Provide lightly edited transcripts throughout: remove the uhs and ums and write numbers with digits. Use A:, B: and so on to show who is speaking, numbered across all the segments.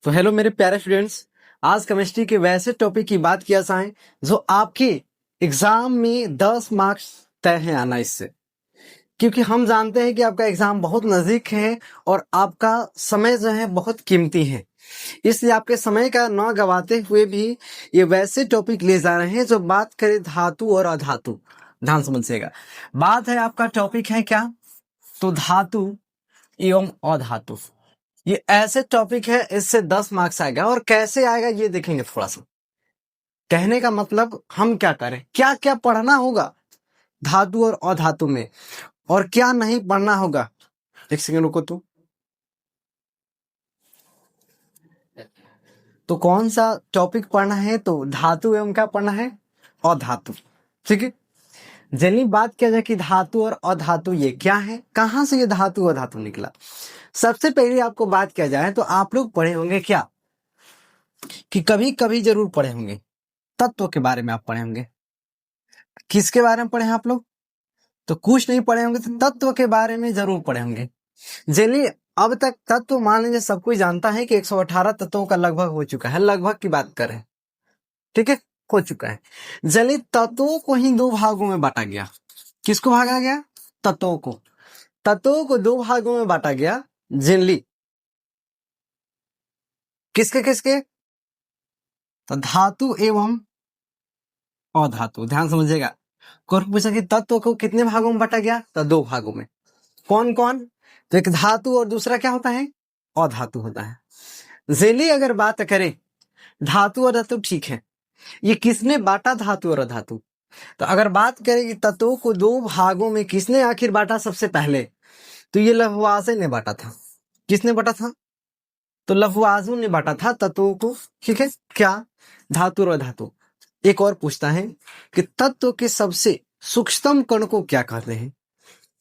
A: तो हेलो मेरे प्यारे स्टूडेंट्स, आज केमिस्ट्री के वैसे टॉपिक की बात किया जाए जो आपके एग्जाम में 10 मार्क्स तय है आना इससे, क्योंकि हम जानते हैं कि आपका एग्जाम बहुत नजदीक है और आपका समय जो है बहुत कीमती है। इसलिए आपके समय का न गवाते हुए भी ये वैसे टॉपिक ले जा रहे हैं जो बात करे धातु और अधातु। ध्यान समझिएगा, बात है आपका टॉपिक है क्या, तो धातु एवं अधातु। ये ऐसे टॉपिक है, इससे 10 मार्क्स आएगा। और कैसे आएगा ये देखेंगे थोड़ा सा। कहने का मतलब हम क्या करें, क्या क्या पढ़ना होगा धातु और अधातु में और क्या नहीं पढ़ना होगा। एक सेकंड रुको। तो कौन सा टॉपिक पढ़ना है, तो धातु एवं क्या पढ़ना है, अधातु। ठीक है, जल्दी बात किया जाए कि धातु और अधातु ये क्या है, कहां से ये धातु अधातु निकला। सबसे पहले आपको बात किया जाए तो आप लोग पढ़े होंगे क्या, कि कभी कभी जरूर पढ़े होंगे तत्व के बारे में। आप पढ़े होंगे, किसके बारे में पढ़े हैं आप लोग, तो कुछ नहीं पढ़े होंगे तो तत्व के बारे में जरूर पढ़े होंगे। चलिए, अब तक तत्व मान लीजिए सब कोई जानता है कि 118 तत्वों का लगभग हो चुका है, लगभग की बात करें, ठीक है, हो चुका है। चलिए, तत्वों को ही दो भागों में बांटा गया। किसको भागा गया, तत्वों को। तत्वों को दो भागों में बांटा गया, जनरली किसके किसके, तो धातु एवं अधातु। ध्यान समझिएगा, कौन पूछा कि तत्व को कितने भागों में बांटा गया, तो दो भागों में। कौन कौन, तो एक धातु और दूसरा क्या होता है, अधातु होता है। जेली अगर बात करें धातु और धातु, ठीक है, ये किसने बांटा धातु और अधातु। तो अगर बात करें कि तत्वों को दो भागों में किसने आखिर बांटा सबसे पहले, तो ये लहवासे ने बांटा था। किसने बांटा था, तो लहवासू ने बांटा था तत्वों को, ठीक है, क्या, धातु और अधातु। एक और पूछता है कि तत्व के सबसे सूक्ष्म कण को क्या कहते हैं।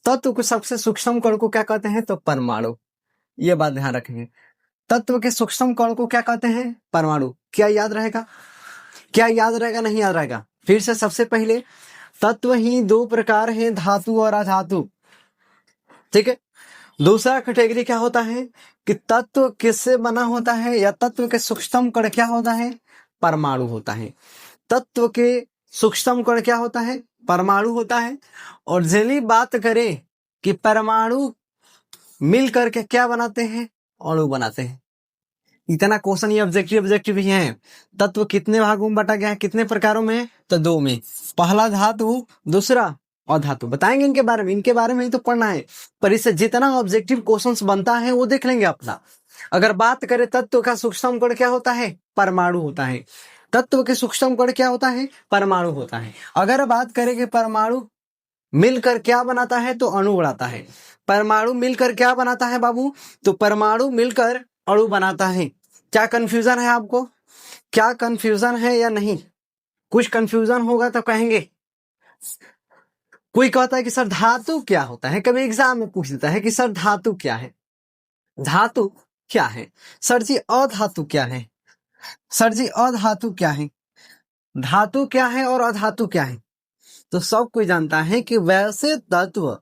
A: तत्व के सबसे सूक्ष्म कण को क्या कहते हैं, तो परमाणु। ये बात ध्यान रखेंगे, तत्व के सूक्ष्म कण को क्या कहते हैं, परमाणु। क्या याद रहेगा, क्या याद रहेगा, नहीं याद रहेगा। फिर से सबसे पहले, तत्व ही दो प्रकार हैं, धातु और अधातु, ठीक है। दूसरा कैटेगरी क्या होता है कि तत्व किससे बना होता है, या तत्व के सूक्ष्म कण क्या होता है, परमाणु होता है। तत्व के सूक्ष्म कण क्या होता है, परमाणु होता है। और जल्दी बात करें कि परमाणु मिलकर के क्या बनाते हैं, अणु बनाते हैं। इतना क्वेश्चन ये ऑब्जेक्टिव ही है। तत्व कितने भागों में बांटा गया है, कितने प्रकारों में, तो दो में। पहला धातु, दूसरा अधातु। बताएंगे इनके बारे में, इनके बारे में ही तो पढ़ना है। पर इससे जितना ऑब्जेक्टिव क्वेश्चंस बनता है वो देख लेंगे अपना। अगर बात करें तत्व का सूक्ष्म कण क्या होता है, परमाणु होता है। तत्व के सूक्ष्म कण क्या होता है, परमाणु होता है। अगर बात करें कि परमाणु मिलकर क्या बनाता है, तो अणु बनाता है। परमाणु मिलकर क्या बनाता है बाबू, तो परमाणु मिलकर अणु बनाता है। क्या कंफ्यूजन है आपको, क्या कंफ्यूजन है या नहीं, कुछ कंफ्यूजन होगा तो कहेंगे। कोई कहता है कि सर धातु क्या होता है, कभी एग्जाम में पूछ देता है कि सर धातु क्या है, धातु क्या है। सर जी अधातु क्या है, सर जी अधातु क्या है, धातु क्या है और अधातु क्या है। तो सब कोई जानता है कि वैसे तत्व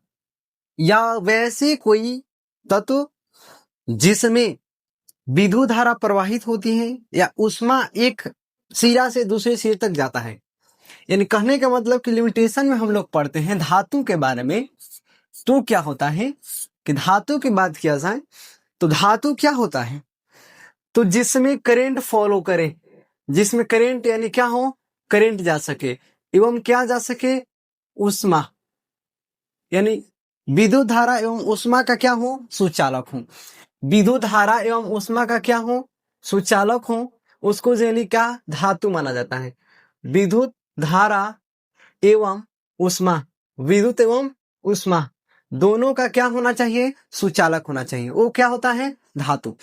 A: या वैसे कोई तत्व जिसमें विद्युत धारा प्रवाहित होती है या उष्मा एक सिरा से दूसरे सिरे तक जाता है। यानी कहने का मतलब कि लिमिटेशन में हम लोग पढ़ते हैं धातु के बारे में, तो क्या होता है कि धातु की बात किया जाए तो धातु क्या होता है, तो जिसमें करंट फॉलो करे, जिसमें करंट यानी क्या हो, करंट जा सके एवं क्या जा सके, उष्मा, यानी विद्युत धारा एवं उष्मा का क्या हो, सुचालक हो। विद्युत धारा एवं उष्मा का क्या हो, सुचालक हो, उसको यानी क्या, धातु माना जाता है। विद्युत धारा एवं उष्मा, विद्युत एवं उष्मा दोनों का क्या होना चाहिए, सुचालक होना चाहिए, वो क्या होता है, धातु।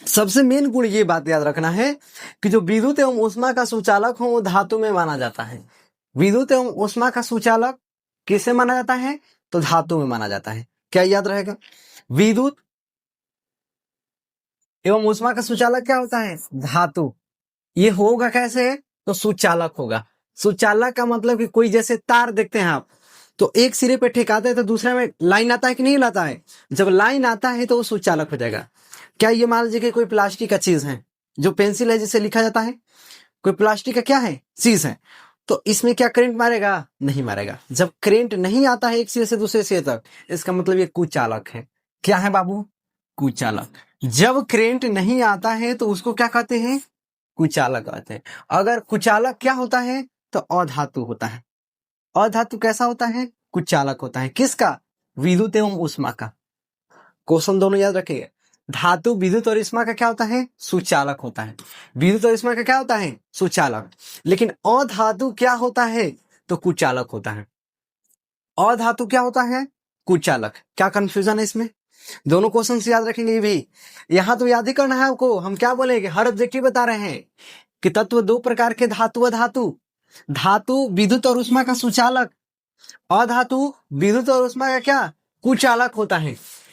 A: सबसे मेन गुण ये बात याद रखना है कि जो विद्युत एवं उष्मा का सुचालक हो वो धातु में माना जाता है। विद्युत एवं उष्मा का सुचालक किसे माना जाता है, तो धातु में माना जाता है। क्या याद रहेगा, विद्युत एवं उष्मा का सुचालक क्या होता है, धातु। ये होगा कैसे, तो सुचालक होगा। सुचालक का मतलब कि कोई जैसे तार देखते हैं आप, तो एक सिरे पे ठेकाते हैं तो दूसरे में लाइन आता है कि नहीं लाता है, जब लाइन आता है तो वो सुचालक हो जाएगा। क्या ये मान लीजिए कि कोई प्लास्टिक का चीज है, जो पेंसिल है जिसे लिखा जाता है, कोई प्लास्टिक का क्या है, चीज है, तो इसमें क्या करंट मारेगा, नहीं मारेगा। जब करंट नहीं आता है एक सिरे से दूसरे सिरे तक, इसका मतलब ये कुचालक है। क्या है बाबू, कुचालक। जब करंट नहीं आता है तो उसको क्या कहते हैं, कुचालक कहते हैं। अगर कुचालक क्या होता है, तो अधातु होता है। अधातु कैसा होता है, कुचालक होता है। किसका, विद्युत एवं ऊष्मा का। क्वेश्चन दोनों याद रखिए, धातु विद्युत और ऊष्मा का क्या होता है, सुचालक होता है। विद्युत और ऊष्मा का क्या होता है, सुचालक। लेकिन अधातु क्या होता है, तो कुचालक होता है। अधातु क्या होता है, कुचालक। क्या कंफ्यूजन है इसमें, दोनों क्वेश्चन याद रखेंगे ये भी। यहां तो याद ही करना है आपको। हम क्या बोलेंगे, हर ऑब्जेक्टिव बता रहे हैं कि तत्व दो प्रकार के, धातु अधातु। धातु विद्युत और ऊष्मा का सुचालक, अधातु विद्युत और ऊष्मा का क्या, कुचालक होता है।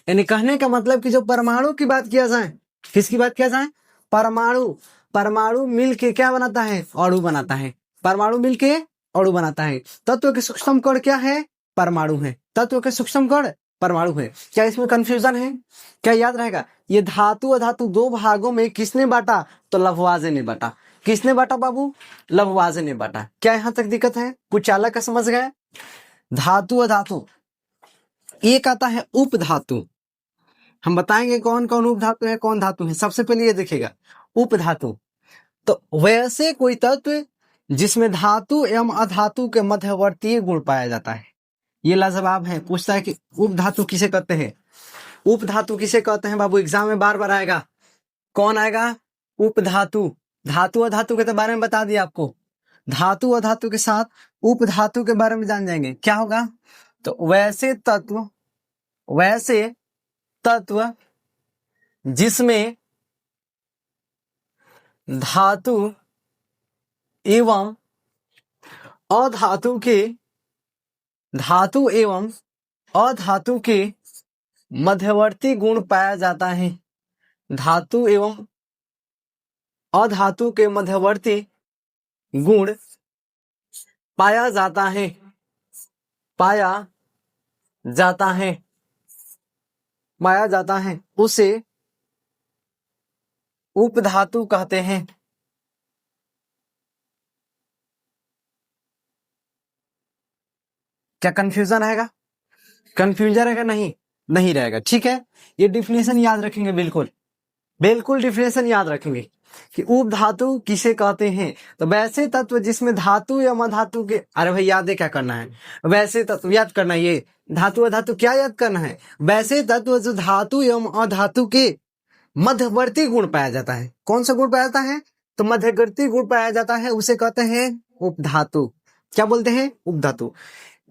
A: यानी कहने का मतलब कि जो परमाणु की बात किया जाए, किसकी बात किया जाए, परमाणु। परमाणु मिलके क्या बनाता है, अणु बनाता है। परमाणु मिलके अणु बनाता है। तत्व के सूक्ष्म कण क्या है, परमाणु है। तत्व के सूक्ष्म कण परमाणु है। क्या इसमें कंफ्यूजन है, क्या याद रहेगा। ये धातु अधातु दो भागों में किसने बांटा, तो लववाजे ने बांटा। किसने बांटा बाबू, लववाजे ने बांटा। क्या यहां तक दिक्कत है, कुचालक का समझ गए। धातु अधातु, एक आता है उपधातु। हम बताएंगे कौन कौन उपधातु है, कौन धातु है। सबसे पहले ये देखिएगा, उपधातु तो वैसे कोई तत्व जिसमें धातु एवं अधातु के मध्यवर्तीय गुण पाया जाता है। ये लाजवाब है। पूछता है कि उपधातु किसे कहते हैं, उपधातु किसे कहते हैं बाबू, एग्जाम में बार बार आएगा। कौन आएगा, उपधातु। धातु अधातु के तो बारे में बता दिया आपको, धातु अधातु के साथ उपधातु के बारे में जान जाएंगे। क्या होगा, तो वैसे तत्व जिसमें धातु एवं अधातु के, धातु एवं अधातु के मध्यवर्ती गुण पाया जाता है। धातु एवं अधातु के मध्यवर्ती गुण पाया जाता है, पाया जाता है, पाया जाता है, उसे उपधातु कहते हैं। क्या कंफ्यूजन रहेगा, कंफ्यूजन रहेगा, नहीं नहीं रहेगा। ठीक है, ये डिफिनेशन याद रखेंगे, बिल्कुल बिल्कुल डिफिनेशन याद रखेंगे कि उपधातु किसे कहते हैं। तो वैसे तत्व जिसमें धातु या अधातु के, अरे भाई याद है क्या करना है, वैसे तत्व याद करना है। ये धातु अधातु क्या याद करना है, वैसे तत्व जो धातु एवं अधातु के मध्यवर्ती गुण पाया जाता है। कौन सा गुण पाया जाता है, तो मध्यवर्ती गुण पाया जाता है, उसे कहते हैं उपधातु। क्या बोलते हैं, उपधातु।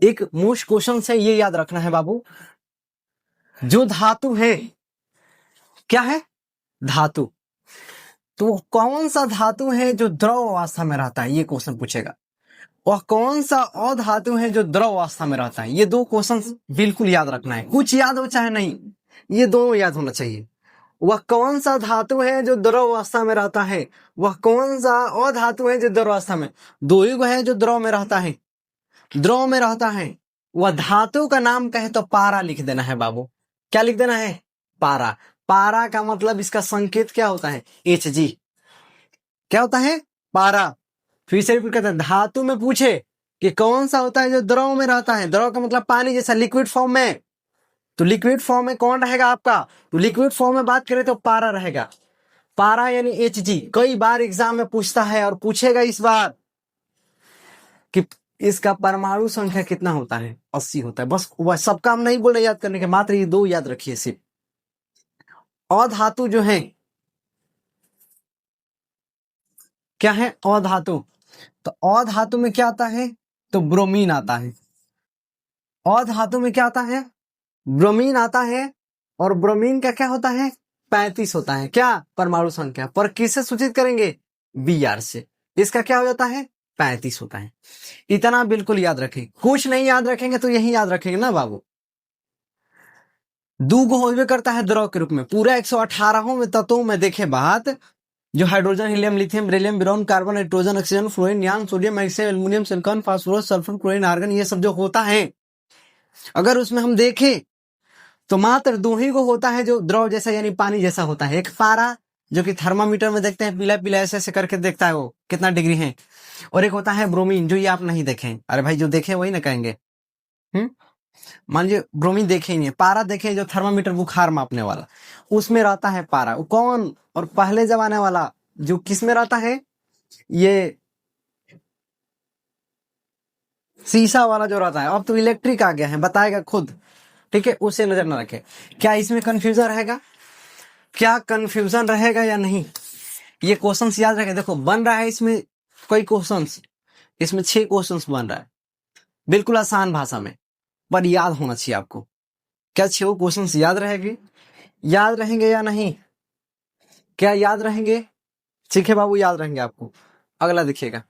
A: एक मोस्ट क्वेश्चन से ये याद रखना है बाबू, जो धातु है, क्या है, धातु, तो कौन सा धातु है जो द्रव अवस्था में रहता है, ये क्वेश्चन पूछेगा। वह कौन सा अधातु है जो द्रव अवस्था में रहता है। ये दो क्वेश्चन बिल्कुल याद रखना है, कुछ याद हो चाहे नहीं, ये दोनों याद होना चाहिए। वह कौन सा धातु है जो द्रव अवस्था में रहता है, वह कौन सा अधातु है जो द्रव अवस्था में, दो युग है जो द्रव में रहता है, द्रव में रहता है। वह धातु का नाम कहे तो पारा लिख देना है बाबू। क्या लिख देना है, पारा। पारा का मतलब इसका संकेत क्या होता है, Hg। क्या होता है, पारा। फिर से रिपीट करते हैं, धातु में पूछे कि कौन सा होता है जो द्रव में रहता है, द्रव का मतलब पानी जैसा, लिक्विड फॉर्म में, तो लिक्विड फॉर्म में कौन रहेगा आपका, तो लिक्विड फॉर्म में बात करें तो पारा रहेगा। पारा यानी Hg। कई बार एग्जाम में पूछता है और पूछेगा इस बार कि इसका परमाणु संख्या कितना होता है, 80 होता है। बस वह सब काम नहीं बोल रहे याद करने के, मात्र ये दो याद रखिए सिर्फ। अधातु जो है, क्या है, अधातु। तो अधातु में क्या आता है, तो ब्रोमीन आता है। अधातु में क्या आता है, ब्रोमीन आता है। और ब्रोमीन का क्या होता है, 35 होता है। क्या, परमाणु संख्या। पर किससे सूचित करेंगे, Br से। इसका क्या हो जाता है, 35 होता है। इतना बिल्कुल याद रखें, कुछ नहीं याद रखेंगे तो यही याद रखेंगे ना बाबू। दूगो होबे करता है द्रव के रूप में, पूरा 118 में तत्वों में देखे बात, जो hydrogen, helium, lithium, beryllium, boron, carbon, nitrogen, oxygen, fluorine, neon, sodium, magnesium, aluminium, silicon, phosphorus, sulphur, chlorine, argon, ये सब जो होता है, अगर उसमें हम देखें तो मात्र दो ही को होता है जो द्रव जैसा यानी पानी जैसा होता है। एक पारा जो कि थर्मामीटर में देखते हैं, पीला पीला ऐसे ऐसे करके देखता है वो कितना डिग्री है, और एक होता है ब्रोमीन जो ये आप नहीं देखें। अरे भाई जो देखे वही ना कहेंगे। मान लीजिए ब्रोमीन देखे ही नहीं, पारा देखे जो थर्मामीटर बुखार मापने वाला, उसमें रहता है पारा। वो कौन? और पहले जमाने वाला जो किस में रहता है, ये शीशा वाला जो रहता है। अब तो इलेक्ट्रिक आ गया है, बताएगा खुद, ठीक है, उसे नजर न रखे। क्या इसमें कंफ्यूजन रहेगा? क्या कंफ्यूजन रहेगा या नहीं? ये क्वेश्चंस याद रखें। देखो बन रहा है इसमें कोई क्वेश्चंस, इसमें 6 क्वेश्चंस बन रहा है बिल्कुल आसान भाषा में, पर याद होना चाहिए आपको। क्या 6 क्वेश्चंस याद रहेंगे? याद रहेंगे या नहीं? क्या याद रहेंगे? ठीक है बाबू, याद रहेंगे आपको। अगला देखिएगा,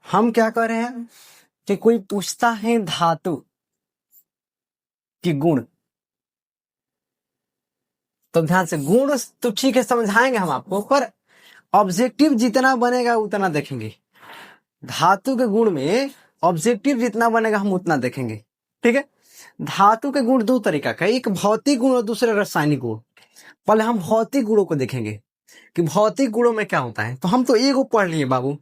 A: हम क्या कर रहे हैं कि कोई पूछता है धातु की गुण, तो ध्यान से, गुण तो ठीक है समझाएंगे हम आपको, पर ऑब्जेक्टिव जितना बनेगा उतना देखेंगे। धातु के गुण में ऑब्जेक्टिव जितना बनेगा हम उतना देखेंगे, ठीक है। धातु के गुण 2 तरीका का, एक भौतिक गुण और दूसरे रासायनिक गुण। पहले हम भौतिक गुणों को देखेंगे कि भौतिक गुणों में क्या होता है। तो हम तो एक पढ़ लिए बाबू,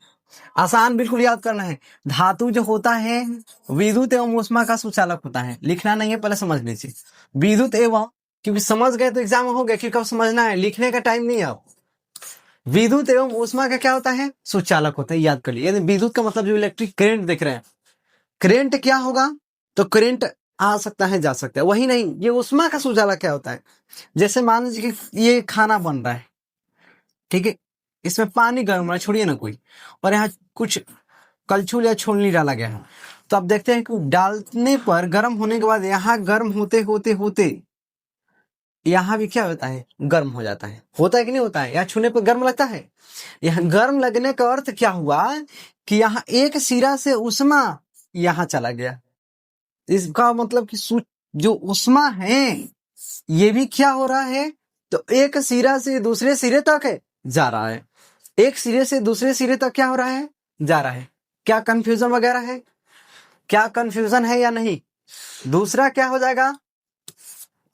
A: आसान बिल्कुल याद करना है। धातु जो होता है विद्युत एवं ऊष्मा का सुचालक होता है, लिखना नहीं है, पहले समझ लीजिए। विद्युत एवं, क्योंकि समझ गए तो एग्जाम हो गया, क्योंकि अब समझना है, लिखने का टाइम नहीं है अब। विद्युत एवं ऊष्मा का क्या होता है? सुचालक होता है, याद कर लिए। यानी विद्युत का मतलब जो इलेक्ट्रिक करंट देख रहे हैं, करंट क्या होगा? तो करंट आ सकता है जा सकता है, वही नहीं। ये ऊष्मा का सुचालक क्या होता है? जैसे मान लीजिए कि ये खाना बन रहा है, ठीक है, इसमें पानी गर्म हो रहा है, छोड़िए ना कोई, और यहाँ कुछ कलछुल या छोलनी डाला गया है। तो आप देखते हैं कि डालने पर गर्म होने के बाद यहाँ गर्म होते होते होते यहाँ भी क्या होता है? गर्म हो जाता है। होता है कि नहीं होता है? यहाँ छूने पर गर्म लगता है। यहाँ गर्म लगने का अर्थ क्या हुआ कि यहाँ एक सिरा से उष्मा यहाँ चला गया। इसका मतलब कि जो उष्मा है ये भी क्या हो रहा है? तो एक सिरा से दूसरे सिरे तक है जा रहा है। एक सिरे से दूसरे सिरे तक क्या हो रहा है? जा रहा है। क्या कंफ्यूजन वगैरह है? क्या कंफ्यूजन है या नहीं? दूसरा क्या हो जाएगा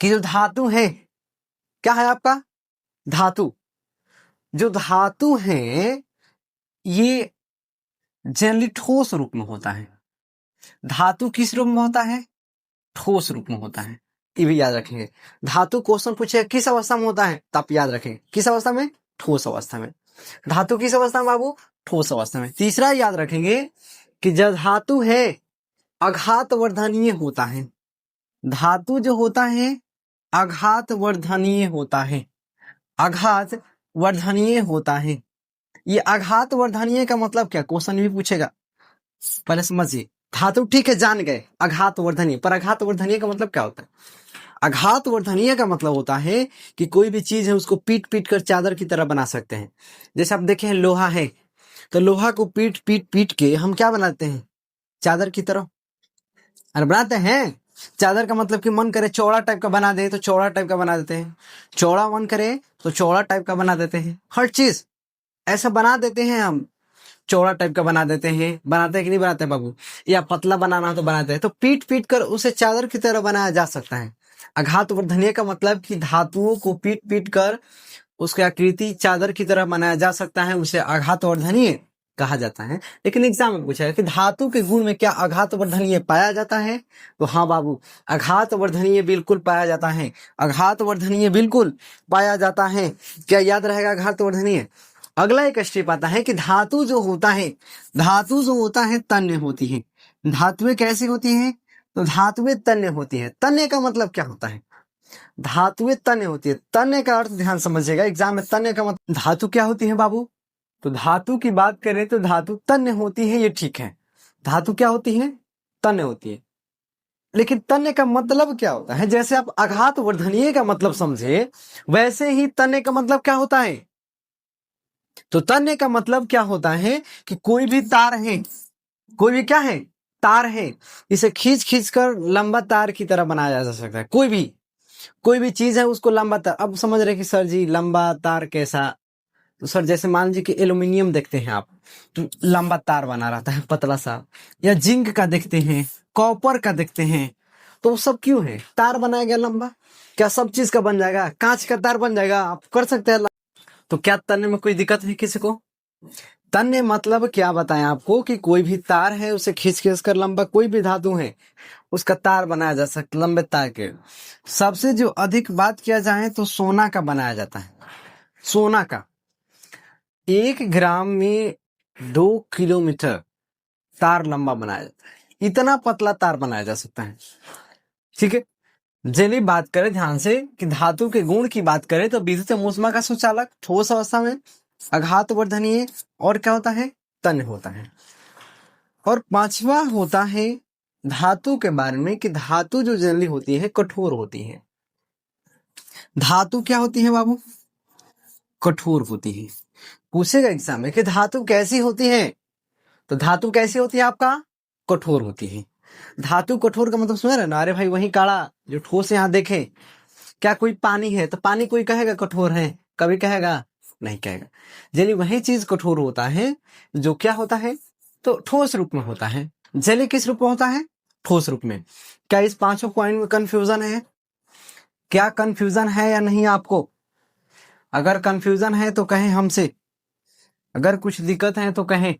A: कि जो धातु है, क्या है आपका? धातु। जो धातु है ये जनरली ठोस रूप में होता है। धातु किस रूप में होता है? ठोस रूप में होता है, ये भी याद रखेंगे। धातु क्वेश्चन पूछे किस अवस्था में होता है, तो आप याद रखेंगे किस अवस्था में? ठोस अवस्था में। धातु किस अवस्था में बाबू? ठोस अवस्था में। तीसरा याद रखेंगे कि जब धातु है आघात वर्धनीय होता है। धातु जो होता है आघात वर्धनीय होता है। आघात वर्धनीय होता है। ये आघात वर्धनीय का मतलब क्या? क्वेश्चन भी पूछेगा, पहले समझिए। धातु ठीक है जान गए, आघात वर्धनीय, पर आघात वर्धनीय का मतलब क्या होता है? आघात वर्धनीय का मतलब होता है कि कोई भी चीज है उसको पीट पीट कर चादर की तरह बना सकते हैं। जैसे आप देखें लोहा है, तो लोहा को पीट पीट पीट के हम क्या बनाते हैं? चादर की तरह। अरे बनाते हैं। चादर का मतलब कि मन करे चौड़ा टाइप का बना दे तो चौड़ा टाइप का बना देते हैं, चौड़ा मन करे तो चौड़ा टाइप का बना देते हैं। हर चीज ऐसा बना देते हैं हम, चौड़ा टाइप का बना देते हैं। बनाते हैं कि नहीं बनाते हैं बाबू? या पतला बनाना हो तो बनाते हैं। तो पीट पीट कर उसे चादर की तरह बनाया जा सकता है। आघात वर्धनीय का मतलब कि धातुओं को पीट पीट कर उसकी आकृति चादर की तरह बनाया जा सकता है, उसे आघात वर्धनीय कहा जाता है। लेकिन एग्जाम में पूछा है कि धातु के गुण में क्या आघात वर्धनीय पाया जाता है? तो हाँ बाबू, आघात वर्धनीय बिल्कुल पाया जाता है। आघात वर्धनीय बिल्कुल पाया जाता है। क्या याद रहेगा आघात वर्धनीय? अगला एक स्टेप आता है कि धातु जो होता है, धातु जो होता है तन्य होती है। धातुएं कैसी होती हैं? तो धातुएं तन्य होती है। तन्य का मतलब क्या होता है? धातुएं तन्य होती है। तन्य का अर्थ ध्यान समझिएगा, एग्जाम में तन्य का मतलब, धातु क्या होती है बाबू? तो धातु की बात करें तो धातु तन्य होती है, ये ठीक है। धातु क्या होती है? तन्य होती है। लेकिन तन्य का मतलब क्या होता है? जैसे आप आघात वर्धनीय का मतलब समझे, वैसे ही तन्य का मतलब क्या होता है? तो तन्य का मतलब क्या होता है कि कोई भी तार है, कोई भी क्या है? तार है, इसे खींच खींच कर लंबा तार की तरह बनाया जा सकता है। कोई भी चीज है उसको लंबा तार। अब समझ रहे कि सर जी लंबा तार कैसा? तो सर जैसे मान लीजिए कि एल्यूमिनियम देखते हैं आप, तो लंबा तार बना रहता है पतला सा। या जिंक का देखते हैं, कॉपर का देखते हैं, तो वो सब क्यों है? तार बनाया गया लंबा। क्या सब चीज का बन जाएगा? कांच का तार बन जाएगा? आप कर सकते हैं। तो क्या तन्य में कोई दिक्कत है किसी को? तन्य मतलब क्या बताएं आपको कि कोई भी तार है उसे खींच खींच कर लंबा, कोई भी धातु है उसका तार बनाया जा सकता, लंबे तार के। सबसे जो अधिक बात किया जाए तो सोना का बनाया जाता है। सोना का 1 ग्राम में 2 किलोमीटर तार लंबा बनाया जाता है। इतना पतला तार बनाया जा सकता है। ठीक है, चलिए बात करें ध्यान से कि धातु के गुण की बात करें तो विद्युत मूसमा का सुचालक, ठोस अवस्था में आघात वर्धनीय, और क्या होता है? तन्य होता है। और पांचवा होता है धातु के बारे में कि धातु जो जनरली होती है कठोर होती है। धातु क्या होती है बाबू? कठोर होती है। पूछेगा एग्जाम में कि धातु कैसी होती है, तो धातु कैसी होती है आपका? कठोर होती है। धातु कठोर का मतलब सुना ना? अरे भाई वही काड़ा जो ठोस यहाँ देखे, क्या कोई पानी है तो पानी कोई कहेगा कठोर है? कभी कहेगा? नहीं कहेगा। जली वही चीज कठोर होता है जो क्या होता है? तो ठोस रूप में होता है। जली किस रूप में होता है? ठोस रूप में। क्या इस पांचों पॉइंट में कंफ्यूजन है? क्या कंफ्यूजन है या नहीं आपको? अगर कंफ्यूजन है तो कहें हमसे, अगर कुछ दिक्कत है तो कहें।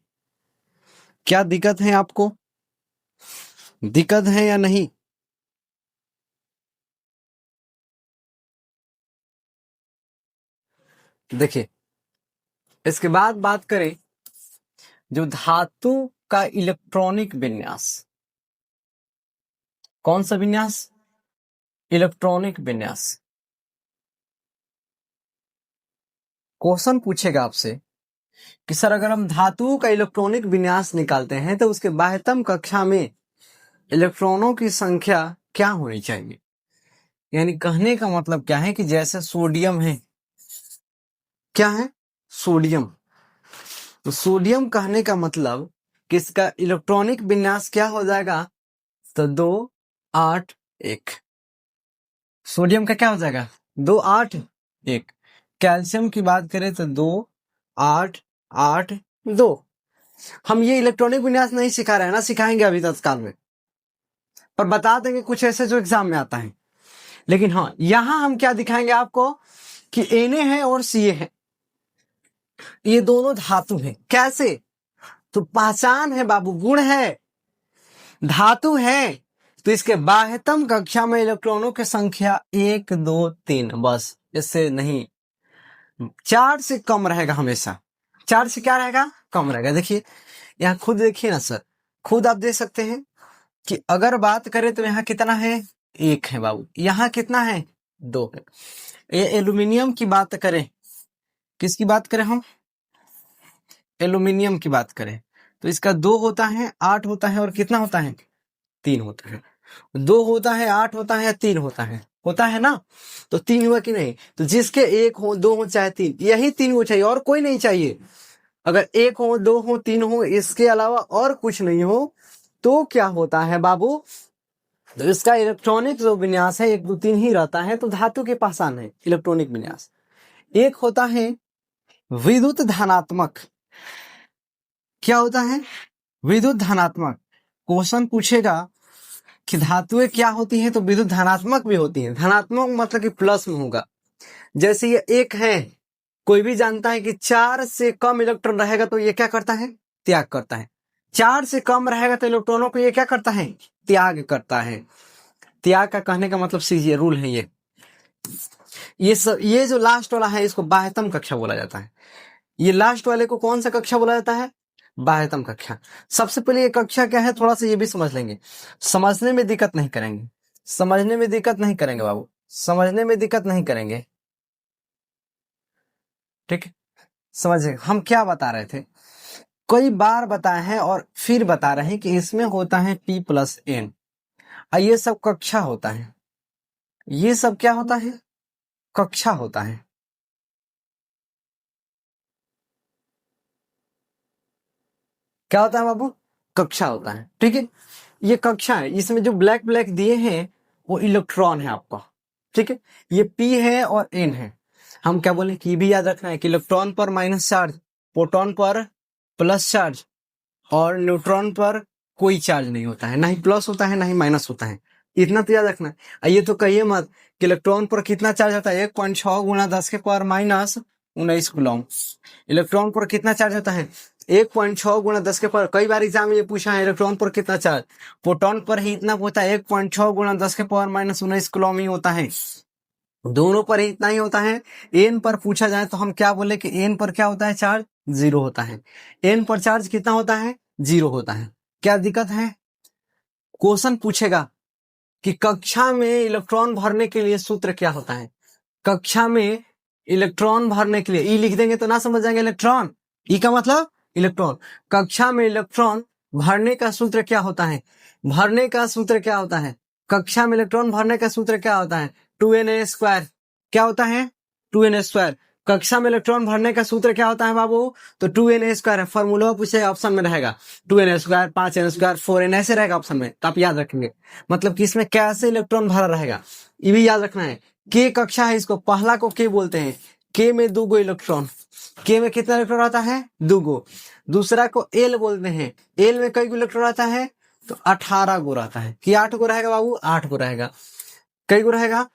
A: क्या दिक्कत है आपको? दिक्कत है या नहीं? देखिए, इसके बाद बात करें जो धातु का इलेक्ट्रॉनिक विन्यास। कौन सा विन्यास? इलेक्ट्रॉनिक विन्यास। क्वेश्चन पूछेगा आपसे कि सर अगर हम धातु का इलेक्ट्रॉनिक विन्यास निकालते हैं तो उसके बाह्यतम कक्षा में इलेक्ट्रॉनों की संख्या क्या होनी चाहिए? यानी कहने का मतलब क्या है कि जैसे सोडियम है, क्या है? सोडियम। तो सोडियम कहने का मतलब कि इसका इलेक्ट्रॉनिक विन्यास क्या हो जाएगा? तो 2 8 1। सोडियम का क्या हो जाएगा? 2 8 1। कैल्शियम की बात करें तो 2 8 8 2। हम ये इलेक्ट्रॉनिक विन्यास नहीं सिखा रहे हैं ना, सिखाएंगे अभी तत्काल में, पर बता देंगे कुछ ऐसे जो एग्जाम में आता है। लेकिन हाँ, यहां हम क्या दिखाएंगे आपको कि Na है और Ca है, ये दोनों धातु हैं। कैसे? तो पहचान है बाबू, गुण है। धातु है तो इसके बाह्यतम कक्षा में इलेक्ट्रॉनों की संख्या 1 2 3, बस, इससे नहीं। 4 से कम रहेगा हमेशा। 4 से क्या रहेगा? कम रहेगा। देखिए यहाँ खुद देखिए ना सर, खुद आप देख सकते हैं कि अगर बात करें तो यहाँ कितना है? 1 है बाबू। यहाँ कितना है? 2 है। ये एल्यूमिनियम की बात करें, किसकी बात करें हम? एल्यूमिनियम की बात करें तो इसका 2 होता है, 8 होता है, और कितना होता है? 3 होता है। 2 होता है, 8 होता है या 3 होता है? होता है ना। तो 3 हुआ कि नहीं? तो जिसके 1 हो, 2 हो, चाहे 3, यही 3 हो चाहिए, और कोई नहीं चाहिए। अगर 1 हो, 2 हो, 3 हो, इसके अलावा और कुछ नहीं हो तो क्या होता है बाबू? तो इसका इलेक्ट्रॉनिक जो विन्यास है 1 2 3 ही रहता है। तो धातु के पहचान है इलेक्ट्रॉनिक विन्यास। एक होता है विद्युत धनात्मक। क्या होता है? विद्युत धनात्मक। क्वेश्चन पूछेगा कि धातुएं क्या होती हैं, तो विद्युत धनात्मक भी होती हैं। धनात्मक मतलब कि प्लस में होगा। जैसे ये 1 है, कोई भी जानता है कि 4 से कम इलेक्ट्रॉन रहेगा तो ये क्या करता है? त्याग करता है। 4 से कम रहेगा तो इलेक्ट्रॉनों को ये क्या करता है? त्याग करता है। त्याग का कहने का मतलब सीजिए, रूल है ये जो लास्ट वाला है इसको बाह्यतम कक्षा बोला जाता है। ये लास्ट वाले को कौन सा कक्षा बोला जाता है? बाह्यतम कक्षा। सबसे पहले ये कक्षा क्या है थोड़ा सा ये भी समझ लेंगे, समझने में दिक्कत नहीं करेंगे। समझने में दिक्कत नहीं करेंगे बाबू, समझने में दिक्कत नहीं करेंगे। ठीक है, समझे हम क्या बता रहे थे? कई बार बताए हैं और फिर बता रहे हैं कि इसमें होता है P+N, ये सब कक्षा होता है। ये सब क्या होता है? कक्षा होता है। क्या होता है बाबू? कक्षा होता है। ठीक है, ये कक्षा है। इसमें जो ब्लैक ब्लैक दिए हैं वो इलेक्ट्रॉन है आपका। ठीक है, ये P है और N है। हम क्या बोले कि भी याद रखना है कि इलेक्ट्रॉन पर माइनस चार्ज, प्रोटॉन पर प्लस चार्ज, और न्यूट्रॉन पर कोई चार्ज नहीं होता है, ना ही प्लस होता है ना ही माइनस होता है। इतना तो याद रखना। ये तो कहिए मत कि इलेक्ट्रॉन पर कितना चार्ज होता है, 1.6 गुणा 10 के पावर माइनस 19 कूलम। इलेक्ट्रॉन पर कितना चार्ज होता है, 1.6 गुणा 10 के पावर। कई बार एग्जाम में ये पूछा है इलेक्ट्रॉन पर कितना चार्ज, प्रोटॉन पर ही इतना होता है, 1.6 गुणा 10 के पावर माइनस 19 कूलम ही होता है। दोनों पर ही इतना ही होता है। एन पर पूछा जाए तो हम क्या बोले कि एन पर क्या होता है, चार्ज 0 होता है। एन पर चार्ज कितना होता है, 0 होता है। क्या दिक्कत है, क्वेश्चन पूछेगा कि कक्षा में इलेक्ट्रॉन भरने के लिए सूत्र क्या होता है। कक्षा में इलेक्ट्रॉन भरने के लिए ई लिख देंगे तो ना समझ जाएंगे इलेक्ट्रॉन, ई का मतलब इलेक्ट्रॉन। कक्षा में इलेक्ट्रॉन भरने का सूत्र क्या होता है, भरने का सूत्र क्या होता है, कक्षा में इलेक्ट्रॉन भरने का सूत्र क्या होता है, 2na²। क्या होता है, 2na²। कक्षा में इलेक्ट्रॉन भरने का सूत्र क्या होता है बाबू, तो 2na² है। फॉर्मूला पूछे ऑप्शन में रहेगा 2na², 5na², 4n ऐसे रहेगा ऑप्शन में, तो आप याद रखेंगे। मतलब कि इसमें कैसे इलेक्ट्रॉन भरा रहेगा ये भी याद रखना है। के कक्षा है, इसको पहला को के बोलते हैं। के में 2 इलेक्ट्रॉन, के में कितना इलेक्ट्रॉन आता है, 2। दूसरा को एल बोलते हैं, एल में कई इलेक्ट्रॉन आता है, तो 18 गो रहता है। कि 8 गो रहेगा बाबू, 8 गो रहेगा। कई गो रहेगा,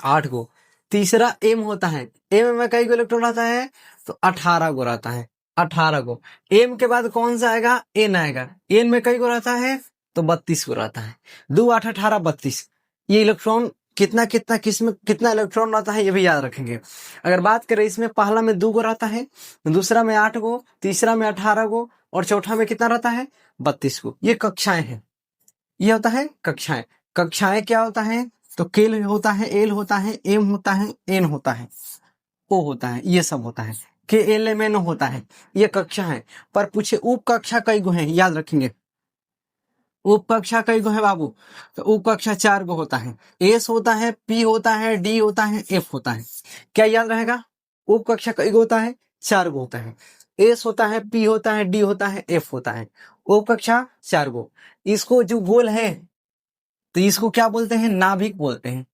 A: 8 गो। तीसरा एम होता है, एम में कई गो इलेक्ट्रॉन आता है, तो 18 गो रहता है, 18 गो। एम के बाद कौन सा आएगा, एन आएगा। एन में कई गो रहता है, तो 32 गो रहता है। 2 8 18 32। ये इलेक्ट्रॉन कितना कितना किसमें कितना इलेक्ट्रॉन रहता है ये भी याद रखेंगे। अगर बात करें इसमें पहला में 2 गो रहता है, दूसरा में 8 गो, तीसरा में 18 गो, और चौथा में कितना रहता है, 32 गो। ये कक्षाएं हैं, ये होता है कक्षाएं। कक्षाएं क्या होता है, तो केल होता है, एल होता है, एम होता है, एन होता है, ओ होता है, ये सब होता है। के एल एम एन होता है, ये कक्षा है। पर पूछे उप कक्षा कई गो हैं, याद रखेंगे। उप कक्षा कई गो है बाबू, तो उप कक्षा 4 गो होता है। एस होता है, पी होता है, डी होता है, एफ होता है। क्या याद रहेगा, उप कक्षा कई गो होता है, 4 गो होता है। एस होता है, पी होता है, डी होता है, एफ होता है। उप कक्षा 4 गो। इसको जो गोल है तो इसको क्या बोलते हैं, नाभिक बोलते हैं।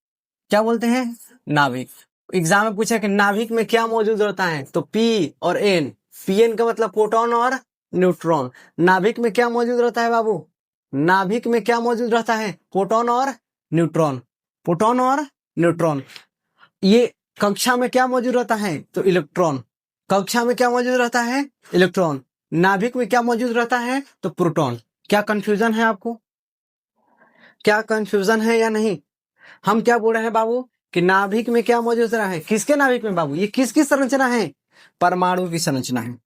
A: क्या बोलते हैं, नाभिक। एग्जाम में पूछा कि नाभिक में क्या मौजूद रहता है, तो पी और एन। पीएन का मतलब प्रोटॉन और न्यूट्रॉन। नाभिक में क्या मौजूद रहता है बाबू, नाभिक में क्या मौजूद रहता है, प्रोटॉन और न्यूट्रॉन, प्रोटॉन और न्यूट्रॉन। ये कक्षा में क्या मौजूद रहता है, तो इलेक्ट्रॉन। कक्षा में क्या मौजूद रहता है, इलेक्ट्रॉन। नाभिक में क्या मौजूद रहता है, तो प्रोटॉन। क्या कंफ्यूजन है आपको, क्या कंफ्यूजन है या नहीं। हम क्या बोल रहे हैं बाबू कि नाभिक में क्या मौजूद रहा है, किसके नाभिक में बाबू, ये किसकी संरचना है, परमाणु की संरचना है।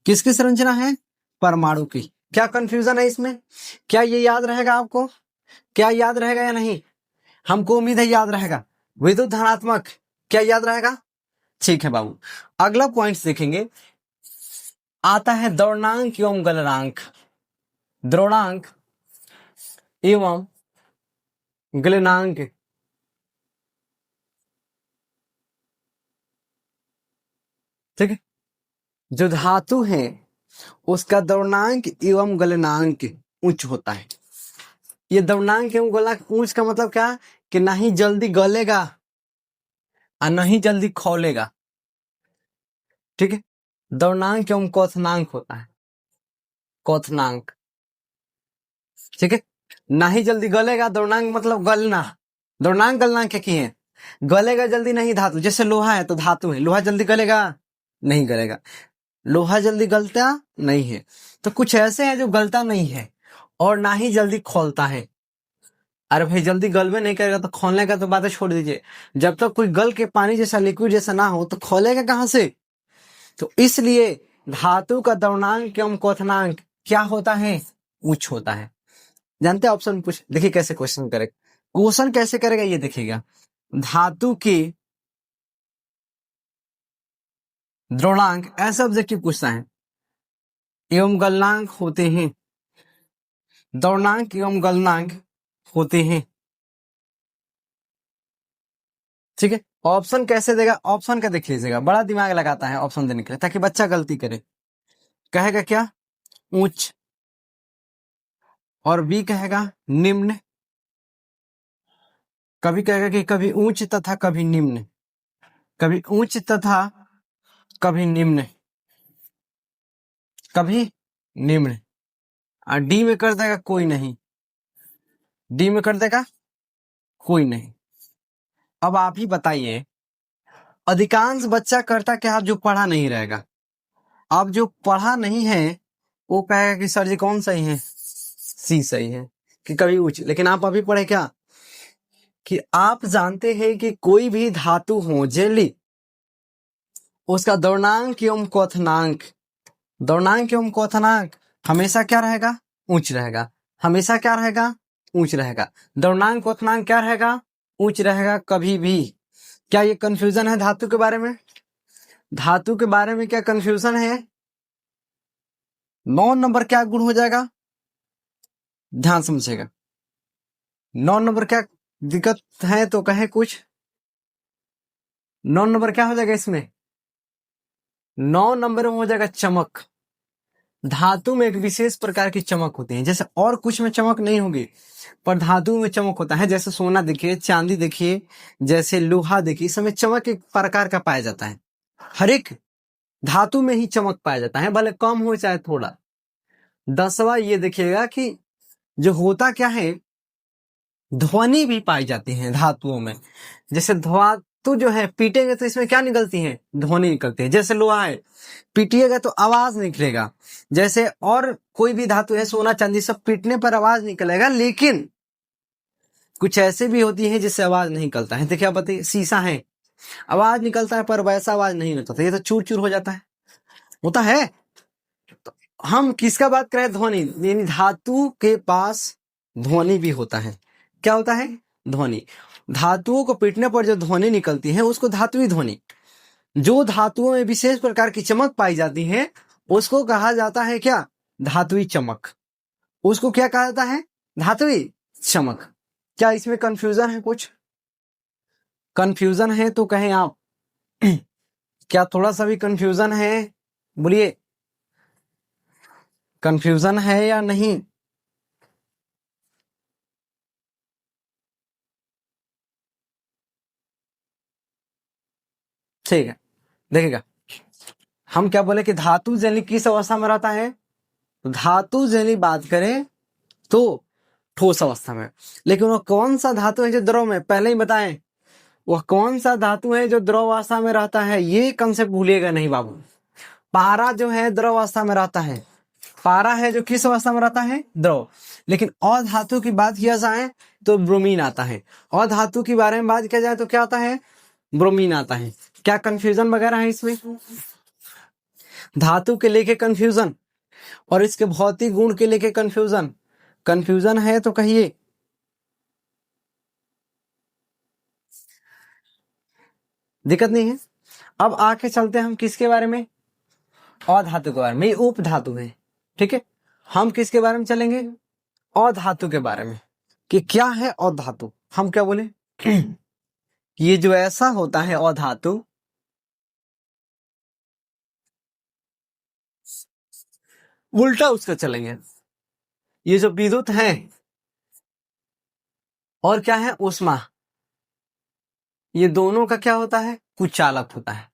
A: किसकी संरचना है, परमाणु की। क्या कंफ्यूजन है इसमें, क्या ये याद रहेगा आपको, क्या याद रहेगा या नहीं। हमको उम्मीद है याद रहेगा। विद्युत धनात्मक क्या याद रहेगा, ठीक है बाबू। अगला पॉइंट देखेंगे, आता है द्रव्यनांक एवं गलनांक। द्रव्यनांक एवं गलनांक। ठीक है, जो धातु है उसका द्रव्यनांक एवं गलनांक उच्च होता है। ये द्रव्यनांक एवं गलनांक उच्च का मतलब क्या, कि ना ही जल्दी गलेगा और ना ही जल्दी खौलेगा। ठीक है, द्रव्यनांक एवं क्वथनांक होता है, क्वथनांक। ठीक है, ना ही जल्दी गलेगा, द्रव्यनांक मतलब गलना। द्रव्यनांक गलनांक क्या की है, गलेगा जल्दी नहीं धातु। जैसे लोहा है तो धातु है, लोहा जल्दी गलेगा, नहीं गलेगा। लोहा जल्दी गलता नहीं है। तो कुछ ऐसे है जो गलता नहीं है और ना ही जल्दी खोलता है। अरे भाई जल्दी गलबे नहीं करेगा तो खोलने का तो बातें छोड़ दीजिए। जब तक कोई गल के पानी जैसा लिक्विड जैसा ना हो तो खोलेगा कहां से। तो इसलिए धातु का द्रव्यनांक एवं क्वथनांक क्या होता है, उच्च होता है। जानते हैं ऑप्शन पूछ, देखिए कैसे क्वेश्चन करेगा, क्वेश्चन कैसे करेगा ये देखिएगा। धातु के द्रव्यनांक ऐसा ऑब्जेक्टिव पूछता है, एवं गलनांक होते हैं, द्रव्यनांक एवं गलनांक होते हैं। ठीक है, ऑप्शन कैसे देगा, ऑप्शन का देख लीजिएगा, बड़ा दिमाग लगाता है ऑप्शन देने के लिए ताकि बच्चा गलती करे। कहेगा क्या, उच्च, और बी कहेगा निम्न। कभी कहेगा कि कभी उच्च तथा कभी निम्न, कभी उच्च तथा कभी निम्न, कभी निम्न। और डी में कर देगा कोई नहीं, डी में कर देगा कोई नहीं। अब आप ही बताइए, अधिकांश बच्चा करता क्या, आप जो पढ़ा नहीं रहेगा, अब जो पढ़ा नहीं है वो कहेगा कि सर जी कौन सही है, सी सही है, कि कभी उच्च। लेकिन आप अभी पढ़े क्या, कि आप जानते हैं कि कोई भी धातु हो जेली, उसका द्रवणांक एवं क्वथनांक, द्रवणांक एवं क्वथनांक हमेशा क्या रहेगा, उच्च रहेगा। हमेशा क्या रहेगा, उच्च रहेगा। द्रवणांक क्वथनांक क्या रहेगा, उच्च रहेगा कभी भी। क्या ये कंफ्यूजन है धातु के बारे में? धातु के बारे में क्या कंफ्यूजन है? 9 नंबर क्या गुण हो जाएगा, ध्यान समझिएगा। 9 नंबर क्या दिक्कत है तो कहे कुछ। 9 नंबर क्या हो जाएगा इसमें, 9 नंबर में हो जाएगा चमक। धातु में एक विशेष प्रकार की चमक होती है, जैसे और कुछ में चमक नहीं होगी पर धातु में चमक होता है। जैसे सोना देखिए, चांदी देखिए, जैसे लोहा देखिए, इस समय चमक एक प्रकार का पाया जाता है। हर एक धातु में ही चमक पाया जाता है, भले कम हो चाहे थोड़ा। 10वां ये देखिएगा कि जो होता क्या है, ध्वनि भी पाई जाती है धातुओं में। जैसे धातु जो है पीटेंगे तो इसमें क्या निकलती है, ध्वनि निकलती है। जैसे लोहा है, पीटिएगा तो आवाज निकलेगा। जैसे और कोई भी धातु है, सोना चांदी, सब पीटने पर आवाज निकलेगा, लेकिन कुछ ऐसे भी होती है जिससे आवाज नहीं निकलता है। देखिए आप बताइए, शीशा है, आवाज निकलता है पर वैसा आवाज नहीं निकलता, ये तो चूर चूर हो जाता है, होता है। तो हम किसका बात करें, ध्वनि। यानी धातु के पास ध्वनि भी होता है। क्या होता है, ध्वनि। धातुओं को पीटने पर जो ध्वनि निकलती है उसको धातुई ध्वनि। जो धातुओं में विशेष प्रकार की चमक पाई जाती है उसको कहा जाता है क्या, धातुई चमक। उसको क्या कहा जाता है, धातुई चमक। क्या इसमें कंफ्यूजन है, कुछ कंफ्यूजन है तो कहें आप। क्या थोड़ा सा भी कंफ्यूजन है, बोलिए, कंफ्यूजन है या नहीं? ठीक है, देखिएगा, हम क्या बोले कि धातु जली किस अवस्था में रहता है, तो धातु जली बात करें तो ठोस अवस्था में। लेकिन वह कौन सा धातु है जो द्रव में, पहले ही बताएं, वह कौन सा धातु है जो द्रव अवस्था में रहता है, ये कंसेप्ट भूलिएगा नहीं बाबू। पारा जो है द्रव अवस्था में रहता है, पारा है जो किस अवस्था में रहता है, द्रव। लेकिन अधातु की बात किया जाए तो ब्रोमीन आता है। अधातु के बारे में बात किया जाए तो क्या आता है, ब्रोमीन आता है। क्या कंफ्यूजन वगैरह है इसमें? धातु के लेके कंफ्यूजन और इसके भौतिक गुण के लेके कंफ्यूजन, कंफ्यूजन है तो कहिए। दिक्कत नहीं है। अब आके चलते हैं हम किसके बारे में, अधातु के बारे में। ये उपधातु है, ठीक है। हम किसके बारे में चलेंगे, अधातु के बारे में, कि क्या है अधातु। हम क्या बोले, ये जो ऐसा होता है अधातु, उल्टा उसका चलेंगे। ये जो विद्युत है और क्या है उष्मा, ये दोनों का क्या होता है, कुचालक होता है।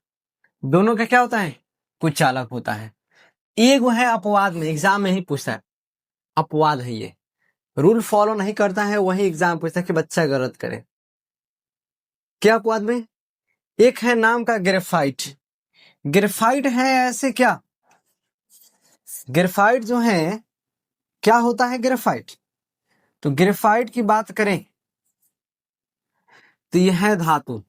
A: दोनों का क्या होता है, कुचालक होता है। एक वो है अपवाद में, एग्जाम में ही पूछता है, अपवाद है ये, रूल फॉलो नहीं करता है, वही एग्जाम पूछता है कि बच्चा गलत करे। क्या अपवाद में, एक है नाम का ग्रेफाइट। ग्रेफाइट है ऐसे क्या, ग्रेफाइट जो है क्या होता है ग्रेफाइट, तो ग्रेफाइट की बात करें तो यह है धातु,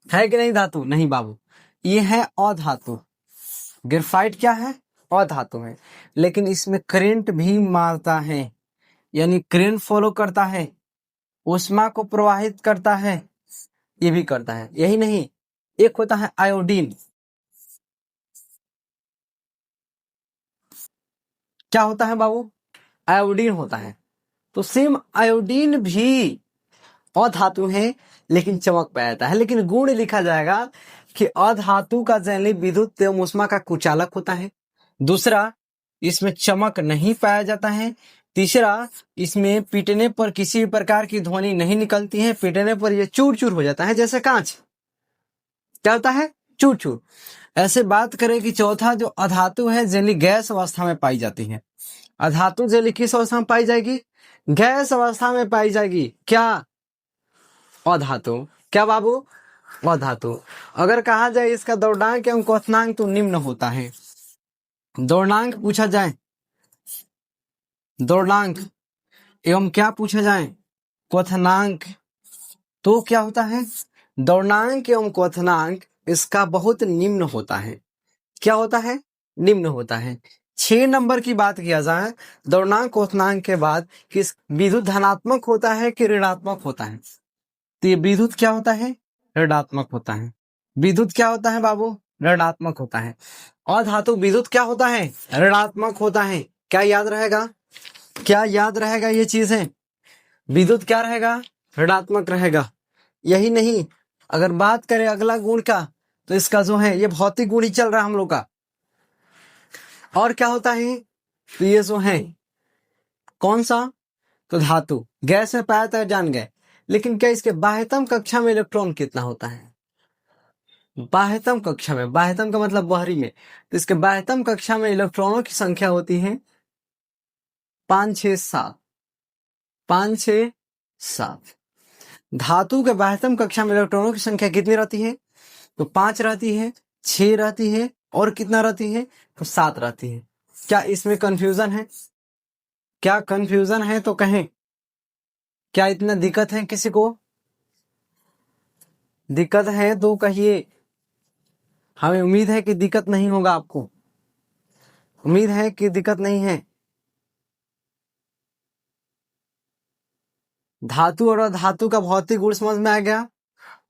A: है कि नहीं धातु, नहीं बाबू, ये है अधातु। ग्रेफाइट क्या है, अधातु है, लेकिन इसमें करंट भी मारता है, यानी करंट फॉलो करता है, उष्मा को प्रवाहित करता है, ये भी करता है। यही नहीं, एक होता है आयोडीन। क्या होता है बाबू, आयोडीन होता है। तो सेम आयोडीन भी अधातु है लेकिन चमक पाया जाता है। लेकिन गुण लिखा जाएगा कि अधातु का जैनली विद्युत एवं उष्मा का कुचालक होता है। दूसरा, इसमें चमक नहीं पाया जाता है। तीसरा, इसमें पीटने पर किसी भी प्रकार की ध्वनि नहीं निकलती है, पीटने पर यह चूर चूर हो जाता है जैसे कांच। क्या होता है, चूर चूर। ऐसे बात करें कि चौथा जो अधातु है जेली गैस अवस्था में पाई जाती है। अधातु जेली किस अवस्था में पाई जाएगी, गैस अवस्था में पाई जाएगी। क्या, अधातु। क्या बाबू? अधातु। अगर कहा जाए इसका दौड़ांक एवं क्वथनांक तो निम्न होता है। दौड़ांक पूछा जाए, दौड़ांक एवं क्या पूछा जाए, क्वथनांक, तो क्या होता है? दौड़ांक एवं क्वथनांक इसका बहुत निम्न होता है। क्या होता है? निम्न होता है। 6 नंबर की बात किया जाए दौड़ांक क्वथनांक के बाद कि विद्युत धनात्मक होता है कि ऋणात्मक होता है, तो ये विद्युत क्या होता है? ऋणात्मक होता है। विद्युत क्या होता है बाबू? ऋणात्मक होता है। अधातु विद्युत क्या होता है? ऋणात्मक होता है। क्या याद रहेगा? क्या याद रहेगा ये चीजें? विद्युत क्या रहेगा? ऋणात्मक रहेगा। यही नहीं, अगर बात करें अगला गुण का, तो इसका जो है ये भौतिक गुण ही चल रहा है हम लोग का। और क्या होता है? तो ये जो है कौन सा? तो धातु। गैस में पाया था जान गए, लेकिन क्या इसके बाह्यतम कक्षा में इलेक्ट्रॉन कितना होता है? बाह्यतम कक्षा में, बाह्यतम का मतलब बाहरी में, तो इसके बाह्यतम कक्षा में इलेक्ट्रॉनों की संख्या होती है 5 6 7। 5 6 7। धातु के बाह्यतम कक्षा में इलेक्ट्रॉनों की संख्या कितनी रहती है? तो 5 रहती है, 6 रहती है, और कितना रहती है? तो 7 रहती है। क्या इसमें कंफ्यूजन है? क्या कंफ्यूजन है तो कहें। क्या इतना दिक्कत है किसी को? दिक्कत है तो कहिए। हमें उम्मीद है कि दिक्कत नहीं होगा आपको। उम्मीद है कि दिक्कत नहीं है। धातु और अधातु का भौतिक गुण समझ में आ गया,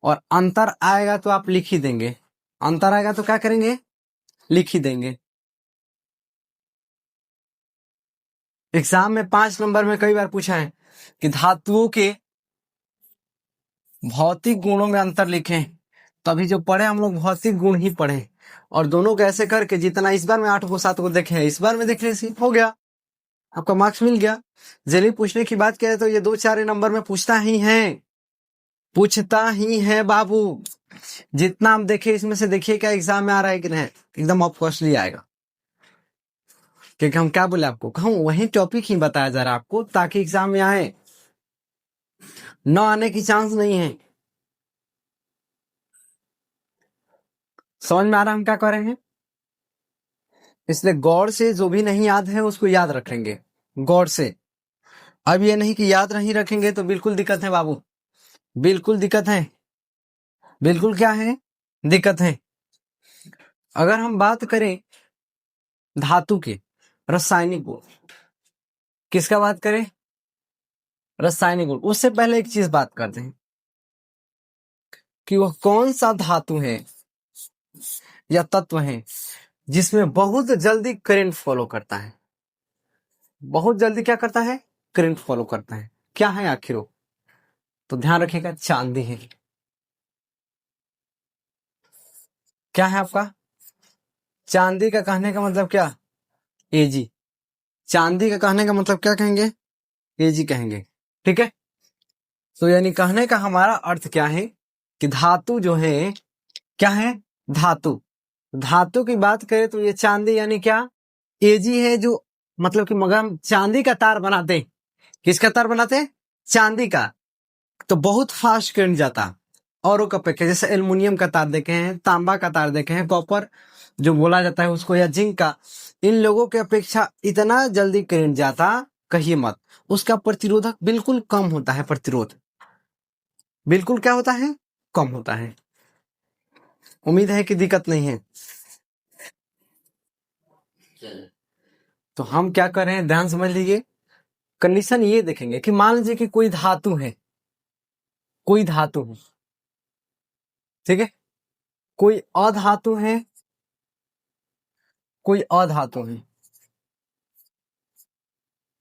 A: और अंतर आएगा तो आप लिख ही देंगे। अंतर आएगा तो क्या करेंगे? लिख ही देंगे। एग्जाम में 5 नंबर में कई बार पूछा है कि धातुओं के भौतिक गुणों में अंतर लिखें, तभी जो पढ़े हम लोग भौतिक गुण ही पढ़े, और दोनों को ऐसे करके जितना इस बार में 8 को 7 को देखे इस बार में देखने से हो गया, आपका मार्क्स मिल गया। जेली पूछने की बात करें तो ये 2 4 नंबर में पूछता ही है, पूछता ही है बाबू। जितना हम देखे इसमें से देखिए क्या एग्जाम में आ रहा है कि नहीं, एकदम ऑफ कॉस्टली आएगा। क्योंकि हम क्या बोले आपको, कहूँ वही टॉपिक ही बताया जा रहा है आपको, ताकि एग्जाम में आए, न आने की चांस नहीं है। समझ में आ रहा हम क्या कर रहे हैं? इसलिए गौर से जो भी नहीं याद है उसको याद रखेंगे, गौर से। अब ये नहीं कि याद नहीं रखेंगे तो बिल्कुल दिक्कत है बाबू, बिल्कुल दिक्कत है। बिल्कुल क्या है? दिक्कत है। अगर हम बात करें धातु के रासायनिक गुण, किसका बात करें? रासायनिक गुण। उससे पहले एक चीज बात करते हैं कि वह कौन सा धातु है या तत्व है जिसमें बहुत जल्दी करंट फॉलो करता है। बहुत जल्दी क्या करता है? करंट फॉलो करता है। क्या है आखिर वो? तो ध्यान रखिएगा, चांदी है। क्या है आपका? चांदी का कहने का मतलब क्या? एजी। चांदी का कहने का मतलब क्या कहेंगे? एजी कहेंगे। ठीक है, तो यानी कहने का हमारा अर्थ क्या है कि धातु जो है क्या है? धातु। धातु की बात करें तो ये चांदी यानी क्या? एजी है, जो मतलब कि मगर हम चांदी का तार बनाते, किसका तार बनाते? चांदी का, तो बहुत फास्ट करंट जाता। औरों का अपेक्षा, जैसे एल्युमिनियम का तार देखे हैं, तांबा का तार देखे हैं, कॉपर जो बोला जाता है उसको, या जिंक का, इन लोगों के अपेक्षा इतना जल्दी करंट जाता कहिए मत। उसका प्रतिरोधक बिल्कुल कम होता है, प्रतिरोध बिल्कुल क्या होता है? कम होता है। उम्मीद है कि दिक्कत नहीं है। तो हम क्या कर रहे हैं, ध्यान समझ लीजिए। कंडीशन ये देखेंगे कि मान लीजिए कि कोई धातु है, कोई धातु है, ठीक है, कोई अधातु है, कोई अधातु है,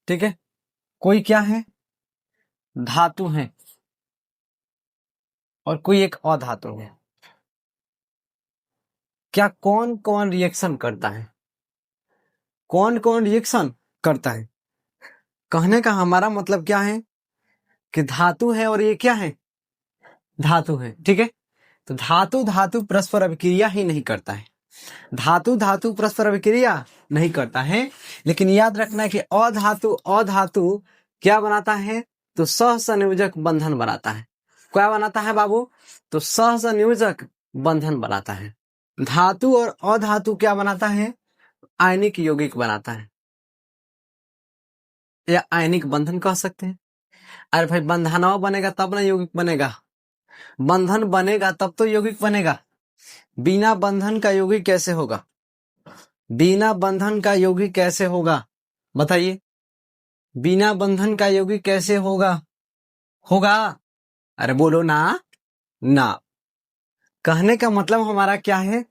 A: ठीक है, कोई क्या है? धातु है, और कोई एक अधातु है। क्या कौन कौन रिएक्शन करता है? कौन कौन रिएक्शन करता है? कहने का हमारा मतलब क्या है कि धातु है और ये क्या है? धातु है, ठीक है। तो धातु धातु परस्पर अभिक्रिया ही नहीं करता है। धातु धातु परस्पर अभिक्रिया नहीं करता है, लेकिन याद रखना है कि अधातु अधातु क्या बनाता है? तो सहसंयोजक बंधन बनाता है। क्या बनाता है बाबू? तो सहसंयोजक बंधन बनाता है। धातु और अधातु क्या बनाता है? आयनिक यौगिक बनाता है, या आयनिक बंधन कह सकते हैं। अरे भाई बंधनवा बनेगा तब ना यौगिक बनेगा, बंधन बनेगा तब तो यौगिक बनेगा। बिना बंधन का यौगिक कैसे होगा? बिना बंधन का यौगिक कैसे होगा बताइए? बिना बंधन का यौगिक कैसे होगा? होगा? अरे बोलो ना। ना। कहने का मतलब हमारा क्या है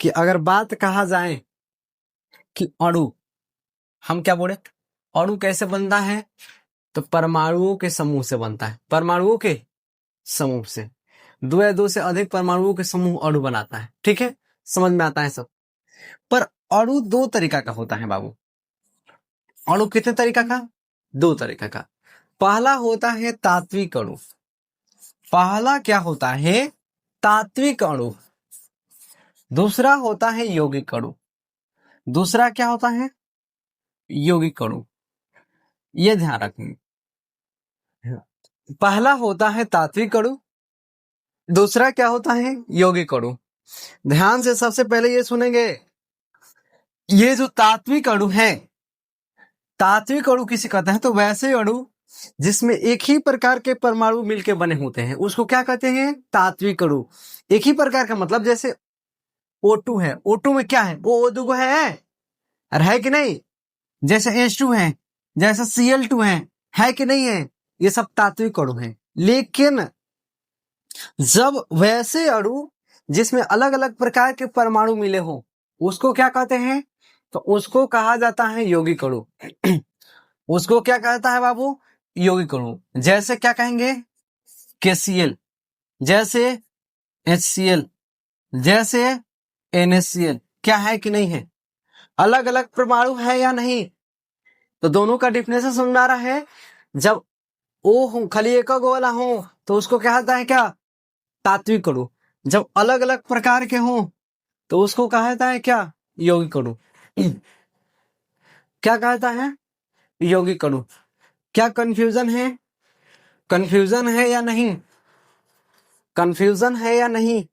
A: कि अगर बात कहा जाए कि अणु, हम क्या बोले? अणु कैसे बनता है? तो परमाणुओं के समूह से बनता है। परमाणुओं के समूह से, दो या दो से अधिक परमाणुओं के समूह अणु बनाता है। ठीक है, समझ में आता है सब। पर अणु दो तरीका का होता है बाबू। अणु कितने तरीका का? दो तरीका का। पहला होता है तात्विक अणु। पहला क्या होता है? तात्विक अणु। दूसरा होता है यौगिक अणु। दूसरा क्या होता है? यौगिक अणु। ये ध्यान रखेंगे। पहला होता है तात्विक अणु, दूसरा क्या होता है? यौगिक अणु। ध्यान से सबसे पहले ये सुनेंगे, ये जो तात्विक अणु है, तात्विक अणु किसे कहते हैं? तो वैसे अणु जिसमें एक ही प्रकार के परमाणु मिलके बने होते हैं उसको क्या कहते हैं? तात्विक अणु। एक ही प्रकार का मतलब जैसे O2 है, O2 में क्या है? वो O2 है, अरे है कि नहीं? जैसे H2 है, जैसे Cl2 है कि नहीं है? ये सब तात्विक अणु हैं। लेकिन जब वैसे अणु जिसमें अलग अलग प्रकार के परमाणु मिले हो उसको क्या कहते हैं? तो उसको कहा जाता है यौगिक अणु। उसको क्या कहता है बाबू? यौगिक अणु। जैसे क्या कहेंगे? KCl, जैसे HCl, जैसे NaCl। क्या है कि नहीं है? अलग अलग परमाणु है या नहीं? तो दोनों का डिफिनेशन समझ में आ रहा है। जब O हो खाली एक वाला हो तो उसको क्या कहता है? क्या? तात्विक अणु। जब अलग अलग प्रकार के हो तो उसको कहा जाता है क्या? यौगिक अणु। क्या कहता है? यौगिक अणु। क्या कंफ्यूजन है? कंफ्यूजन है या नहीं? कंफ्यूजन है या नहीं?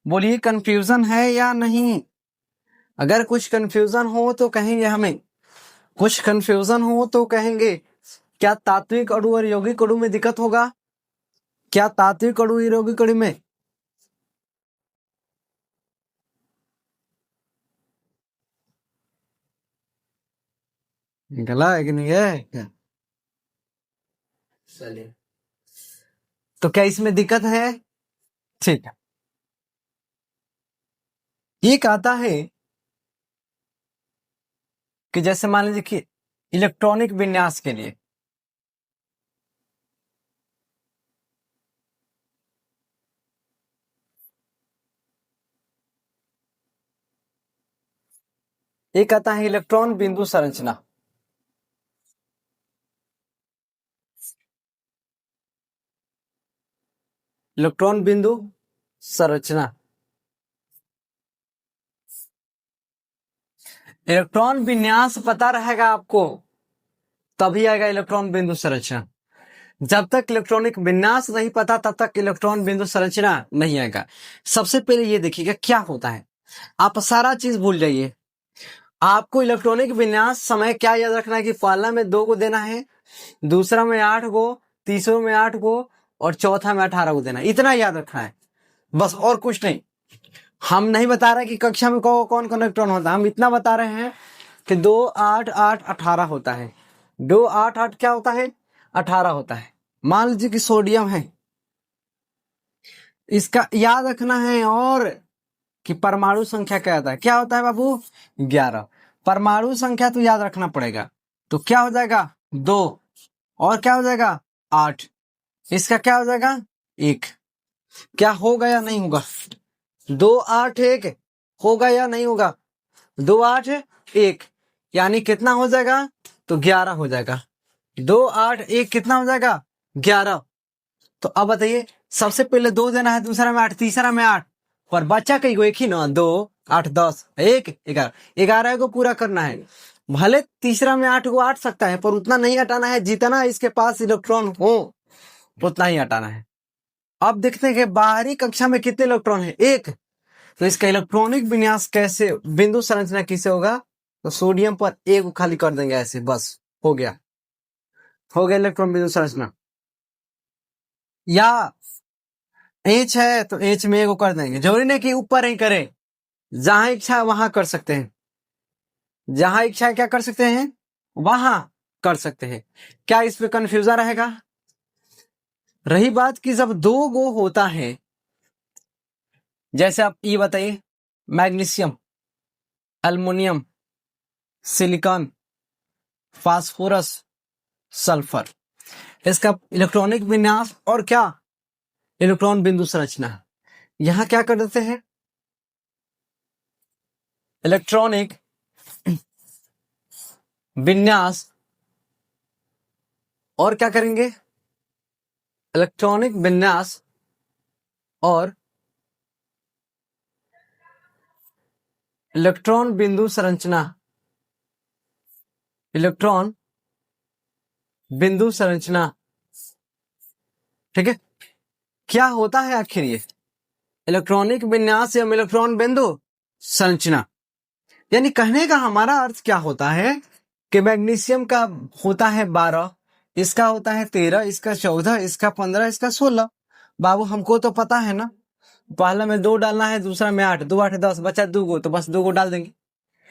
A: बोलिए, कंफ्यूजन है या नहीं? अगर कुछ कंफ्यूजन हो तो कहेंगे हमें, कुछ कंफ्यूजन हो तो कहेंगे। क्या तात्विक अणु और यौगिक अणु में दिक्कत होगा? क्या तात्विक अणु और यौगिक अणु में? गला है कि नहीं है? चलिए, तो क्या इसमें दिक्कत है? ठीक है। ये कहता है कि जैसे मान लीजिए कि इलेक्ट्रॉनिक विन्यास के लिए ये कहता है इलेक्ट्रॉन बिंदु संरचना। इलेक्ट्रॉन बिंदु संरचना। इलेक्ट्रॉन विन्यास पता रहेगा आपको तभी आएगा इलेक्ट्रॉन बिंदु संरचना। जब तक इलेक्ट्रॉनिक विन्यास नहीं पता तब तक इलेक्ट्रॉन बिंदु संरचना नहीं आएगा। सबसे पहले ये देखिएगा क्या होता है, आप सारा चीज भूल जाइए। आपको इलेक्ट्रॉनिक विन्यास समय क्या याद रखना है कि पहला में 2 को देना है, दूसरा में 8 को, तीसरा में 8 को और चौथा में 18 को देना है। इतना याद रखना है बस, और कुछ नहीं। हम नहीं बता रहे कि कक्षा में कौन कौन इलेक्ट्रॉन होता है, हम इतना बता रहे हैं कि 2 8 8 18 होता है। 2 8 8 क्या होता है? 18 होता है। मान लीजिए कि सोडियम है, इसका याद रखना है। और कि परमाणु संख्या क्या होता है? क्या होता है बाबू? 11। परमाणु संख्या तो याद रखना पड़ेगा। तो क्या हो जाएगा? 2। और क्या हो जाएगा? 8। इसका क्या हो जाएगा? 1। क्या होगा या नहीं होगा? 2 8 1 होगा या नहीं होगा? 2 8 1 यानी कितना हो जाएगा? तो 11 हो जाएगा। 2 8 1 कितना हो जाएगा? 11। तो अब बताइए, सबसे पहले 2 देना है, दूसरा में 8, तीसरा में 8, पर बच्चा कई को एक ही ना। 2 8 10 1 11, 11 को पूरा करना है। भले तीसरा में 8 को 8 सकता है पर उतना नहीं हटाना है, जितना इसके पास इलेक्ट्रॉन हो उतना ही हटाना है। अब देखते हैं कि बाहरी कक्षा में कितने इलेक्ट्रॉन है, एक। तो इसका इलेक्ट्रॉनिक विन्यास कैसे, बिंदु संरचना किसे होगा, तो सोडियम पर एक को खाली कर देंगे ऐसे, बस हो गया इलेक्ट्रॉन बिंदु संरचना। या एच है तो एच में एक को कर देंगे, जरूरी नहीं कि ऊपर ही करें, जहां इच्छा वहां कर सकते हैं, जहां इच्छा क्या कर सकते हैं वहां कर सकते हैं। क्या इस पे कंफ्यूजन रहेगा? रही बात कि जब दो गो होता है, जैसे आप ये बताइए, magnesium, aluminium, silicon, phosphorus, sulphur, इसका इलेक्ट्रॉनिक विन्यास और क्या इलेक्ट्रॉन बिंदु संरचना, यहां क्या कर देते हैं, इलेक्ट्रॉनिक विन्यास और क्या करेंगे, इलेक्ट्रॉनिक विन्यास और इलेक्ट्रॉन बिंदु संरचना, इलेक्ट्रॉन बिंदु संरचना। ठीक है, क्या होता है आखिर ये इलेक्ट्रॉनिक विन्यास एवं इलेक्ट्रॉन बिंदु संरचना? यानी कहने का हमारा अर्थ क्या होता है कि मैग्नीशियम का होता है 12, इसका होता है 13, इसका 14, इसका 15, इसका 16। बाबू हमको तो पता है ना, पहला में 2 डालना है, दूसरा में 8, 2 8 10, बचा 2 गो, तो बस 2 गो डाल देंगे।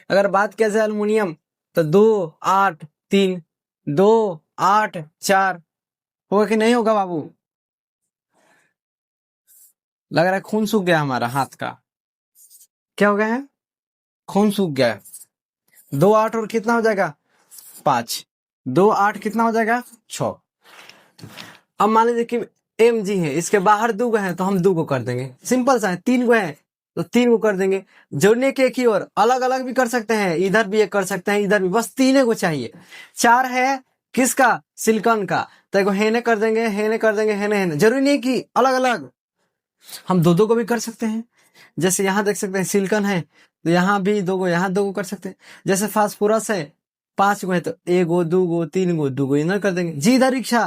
A: अगर बात किया जाए एल्युमिनियम तो 2 8 3, 2 8 4, होगा कि नहीं होगा बाबू? लग रहा है खून सूख गया हमारा हाथ का, क्या हो गया है, खून सूख गया है। 2 8 और कितना हो जाएगा 5, 2 8 कितना हो जाएगा 6। अब मान लीजिए कि एम जी है, इसके बाहर 2 गो है तो हम 2 को कर देंगे, सिंपल सा है। 3 गो है तो 3 को कर देंगे, जोड़ने के एक ही और अलग अलग भी कर सकते हैं, इधर भी एक कर सकते हैं, इधर भी, बस 3 को चाहिए। 4 है किसका, सिलिकॉन का, तो एगो हेने कर देंगे, हेने कर देंगे, हेने हेने, जरूरी नहीं कि अलग अलग, हम 2 2 को भी कर सकते हैं। जैसे यहाँ देख सकते हैं सिलिकॉन है तो यहाँ भी 2 गो, यहाँ 2 गो कर सकते हैं। जैसे फास्फोरस है 5 गो है तो 1 गो 2 गो 3 गो 2 गो इधर कर देंगे, जी इधर इच्छा।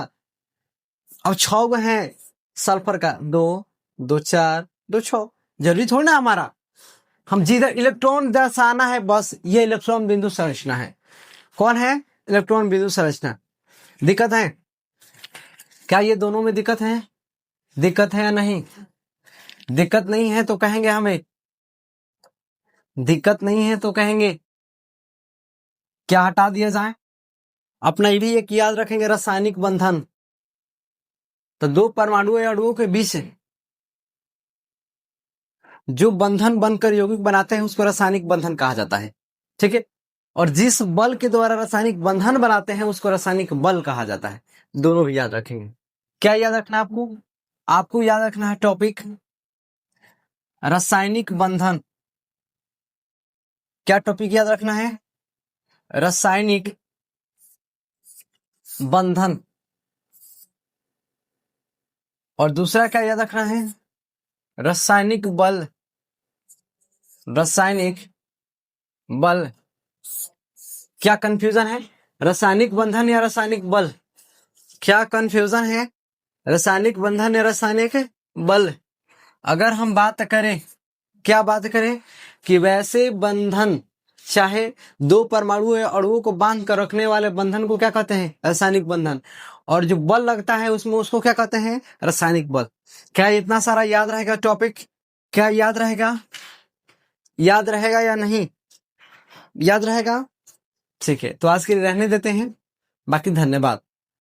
A: अब 6 गो है सल्फर का, 2 2 4 2 6, जरूरी थोड़ी ना हमारा, हम जिधर इलेक्ट्रॉन दर्शाना है बस, ये इलेक्ट्रॉन बिंदु संरचना है। कौन है, इलेक्ट्रॉन बिंदु संरचना। दिक्कत है क्या, ये दोनों में दिक्कत है, दिक्कत है या नहीं? दिक्कत नहीं है तो कहेंगे हमें, दिक्कत नहीं है तो कहेंगे क्या हटा दिया जाए। अपना ये भी एक याद रखेंगे, रासायनिक बंधन, तो 2 परमाणु या अणुओं के बीच जो बंधन बनकर यौगिक बनाते हैं उसको रासायनिक बंधन कहा जाता है। ठीक है, और जिस बल के द्वारा रासायनिक बंधन बनाते हैं उसको रासायनिक बल कहा जाता है। दोनों भी याद रखेंगे। क्या याद रखना है आपको, आपको याद रखना है टॉपिक रासायनिक बंधन। क्या टॉपिक याद रखना है, रासायनिक बंधन। और दूसरा क्या याद रखना है, रासायनिक बल, रासायनिक बल। क्या कंफ्यूजन है, रासायनिक बंधन या रासायनिक बल, क्या कंफ्यूजन है, रासायनिक बंधन या रासायनिक बल। अगर हम बात करें, क्या बात करें कि वैसे बंधन, चाहे 2 परमाणु या अणुओं को बांध कर रखने वाले बंधन को क्या कहते हैं, रासायनिक बंधन। और जो बल लगता है उसमें, उसको क्या कहते हैं, रासायनिक बल। क्या इतना सारा याद रहेगा टॉपिक, क्या याद रहेगा, याद रहेगा या नहीं, याद रहेगा? ठीक है, तो आज के लिए रहने देते हैं, बाकी धन्यवाद।